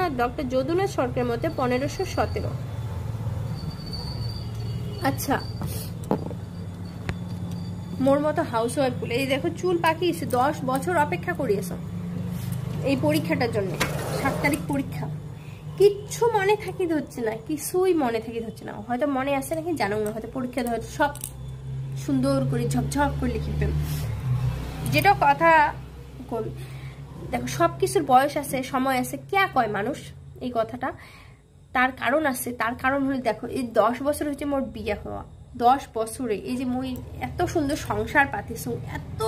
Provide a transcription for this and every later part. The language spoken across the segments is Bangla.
রবীন্দ্রনাথ ডক্টর যদুনাথ সরকারের মতে 1517। আচ্ছা, মোর মতো হাউস ওয়াইফ বলে এই দেখো চুল পাকিয়েছে, 10 বছর অপেক্ষা করিয়েছ এই পরীক্ষাটার জন্য। 7 তারিখ পরীক্ষা, কিচ্ছু মনে থাকিতে হচ্ছে না, কিছুই মনে থাকিতে হচ্ছে না। হয়তো মনে আছে নাকি জানো না, হয়তো পরীক্ষাতে হয়তো সব সুন্দর করে ঝকঝক করে লিখিবে। যেটা কথা দেখো, সব কিছুর বয়স আছে, সময় আছে, কে কয় মানুষ এই কথাটা? তার কারণ আছে। তার কারণ হলে দেখো, এই 10 বছর হচ্ছে মোর বিয়ে হওয়া, 10 বছরে এই যে মই এত সুন্দর সংসার পাতিছো, এত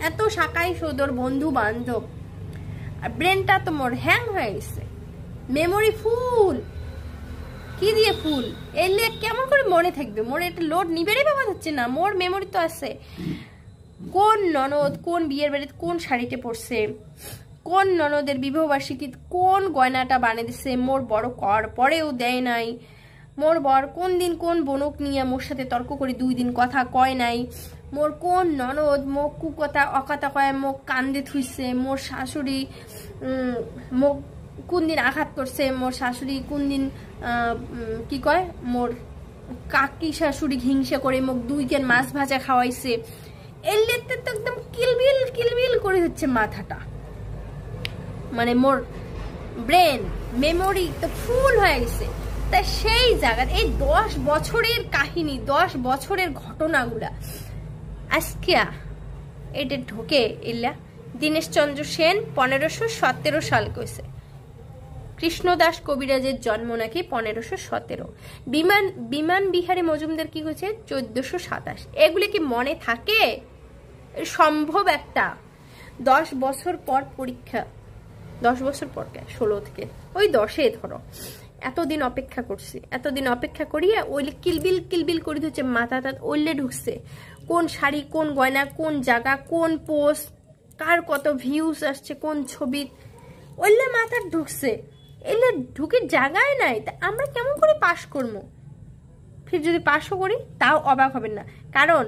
এত শাকাই সদর বন্ধু বান্ধব, আর ব্রেনটা তো মোর হ্যাং হয়ে গেছে, মেমোরি ফুল। কি দিয়ে ফুল? এলে কেমন করে মনে থাকবে? মোর এটা লোড নিবেরই ব্যাপার হচ্ছে না। মোর মেমোরি তো আছে, কোন ননদ কোন বিয়ের বাড়িতে কোন শাড়িতে পরছে, কোন ননদের বিবাহবার্ষিকী কোন গয়নাটা বানিয়ে দিছে, মোর বড় কর পরেও দেয় নাই, মোর বর কোন দিন কোন বনক নিয়ে মোর সাথে তর্ক করে 2 দিন কথা কয় নাই, মোর কোন ননদ মোক কুকথা অকথা কয় মোক কান্দে থুইছে, মোর শাশুড়ি মোক কোন দিন আঘাত করছে, মোর শাশুড়ি কোন দিন কি কয় মোর কাকি শাশুড়ি হিংসা করে মোক 2 কেন মাছ ভাজা খাওয়াইছে। এলেতে তো একদম কিলবিল কিলবিল করে হচ্ছে মাথাটা, মানে মোর ব্রেন মেমোরি তো ফুল হয়ে গেছে। তাই সেই জায়গায় এই 10 বছরের কাহিনী, 10 বছরের ঘটনাগুলা আজকে এটা ঢোকে এলা। দীনেশচন্দ্র সেন 1517 সাল কইছে। কৃষ্ণদাস কবিরাজের জন্ম নাকি 1517। বিমান বিহারী মজুমদার কি হয়েছে 1427। এগুলি কি মনে থাকে? সম্ভব একটা? 10 বছর পর পরীক্ষা, 10 বছর পর কে 16 থেকে ওই 10-এ ধরো, এতদিন অপেক্ষা করছি, এতদিন অপেক্ষা করিয়ে ওইলে কিলবিল কিলবিল করে হচ্ছে মাথাটা ওইলে ঢুকছে, কোন শাড়ি কোন গয়না কোন জায়গা কোন পোস্ট কার কত ভিউজ আসছে কোন ছবি ওইলে মাথা ঢুকছে। এলে ঢুকে জায়গায় নাই, তা আমরা কেমন করে পাশ করবো? ফির যদি পাশও করি তাও অবাক হবেন না, কারণ